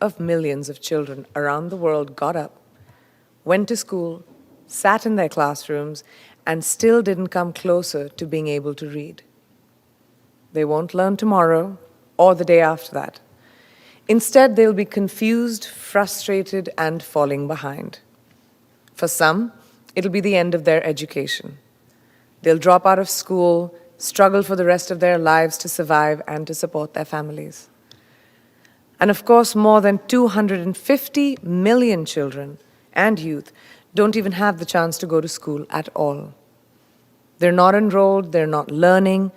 of millions of children around the world got up, went to school, sat in their classrooms, and still didn't come closer to being able to read. They won't learn tomorrow or the day after that. Instead, they'll be confused, frustrated, and falling behind. For some, it'll be the end of their education. They'll drop out of school, struggle for the rest of their lives to survive and to support their families. And of course, more than 250 million children and youth don't even have the chance to go to school at all. They're not enrolled, they're not learning,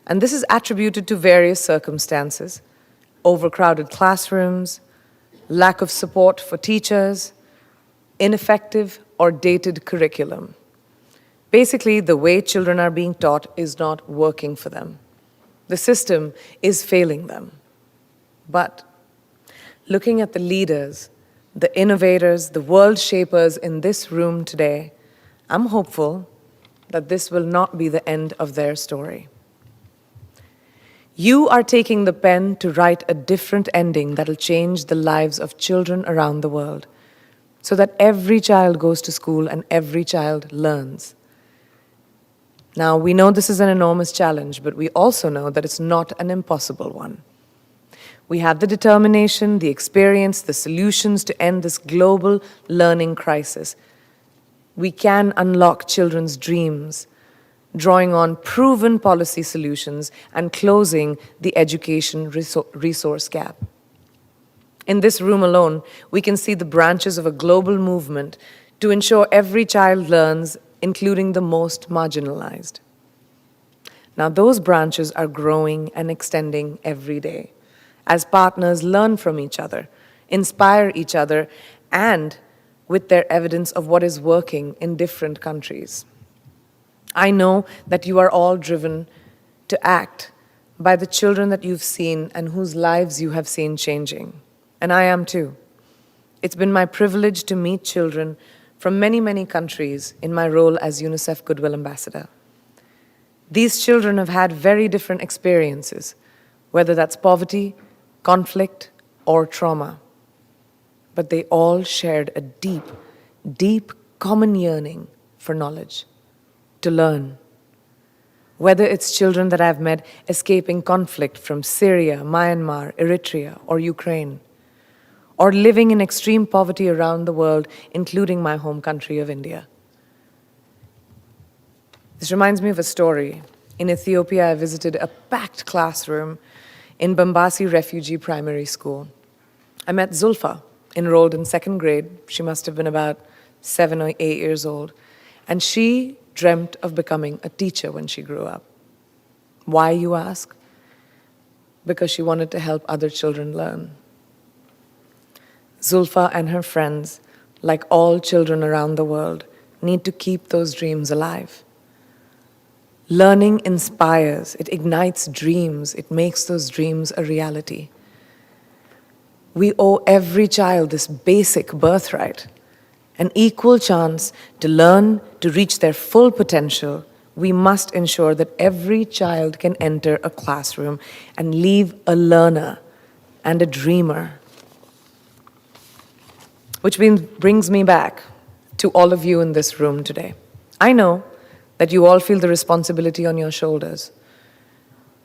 and this is attributed to various circumstances: overcrowded classrooms, lack of support for teachers, ineffective or dated curriculum. Basically, the way children are being taught is not working for them. The system is failing them. But looking at the leaders, the innovators, the world shapers in this room today, I'm hopeful that this will not be the end of their story. You are taking the pen to write a different ending that'll change the lives of children around the world, so that every child goes to school and every child learns. Now, we know this is an enormous challenge, but we also know that it's not an impossible one. We have the determination, the experience, the solutions to end this global learning crisis. We can unlock children's dreams, drawing on proven policy solutions and closing the education resource gap. In this room alone, we can see the branches of a global movement to ensure every child learns, including the most marginalized. Now, those branches are growing and extending every day as partners learn from each other, inspire each other, and with their evidence of what is working in different countries. I know that you are all driven to act by the children that you've seen and whose lives you have seen changing. And I am too. It's been my privilege to meet children from many, many countries in my role as UNICEF Goodwill Ambassador. These children have had very different experiences, whether that's poverty, conflict, or trauma. But they all shared a deep, deep common yearning for knowledge, to learn. Whether it's children that I've met escaping conflict from Syria, Myanmar, Eritrea, or Ukraine, or living in extreme poverty around the world, including my home country of India. This reminds me of a story. In Ethiopia, I visited a packed classroom in Bambasi Refugee Primary School. I met Zulfa, enrolled in 2nd grade. She must have been about 7 or 8 years old. And she dreamt of becoming a teacher when she grew up. Why, you ask? Because she wanted to help other children learn. Zulfa and her friends, like all children around the world, need to keep those dreams alive. Learning inspires, it ignites dreams, it makes those dreams a reality. We owe every child this basic birthright, an equal chance to learn, to reach their full potential. We must ensure that every child can enter a classroom and leave a learner and a dreamer. Which brings me back to all of you in this room today. I know that you all feel the responsibility on your shoulders.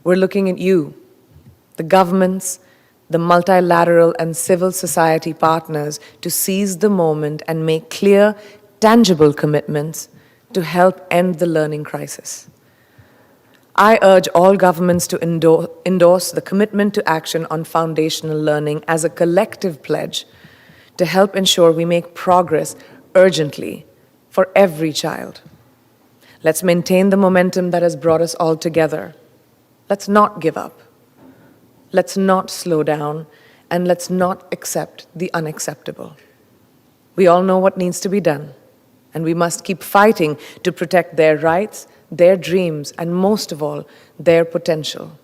We're looking at you, the governments, the multilateral and civil society partners, to seize the moment and make clear, tangible commitments to help end the learning crisis. I urge all governments to endorse the commitment to action on foundational learning as a collective pledge to help ensure we make progress urgently for every child. Let's maintain the momentum that has brought us all together. Let's not give up. Let's not slow down, and let's not accept the unacceptable. We all know what needs to be done, and we must keep fighting to protect their rights, their dreams, and most of all, their potential.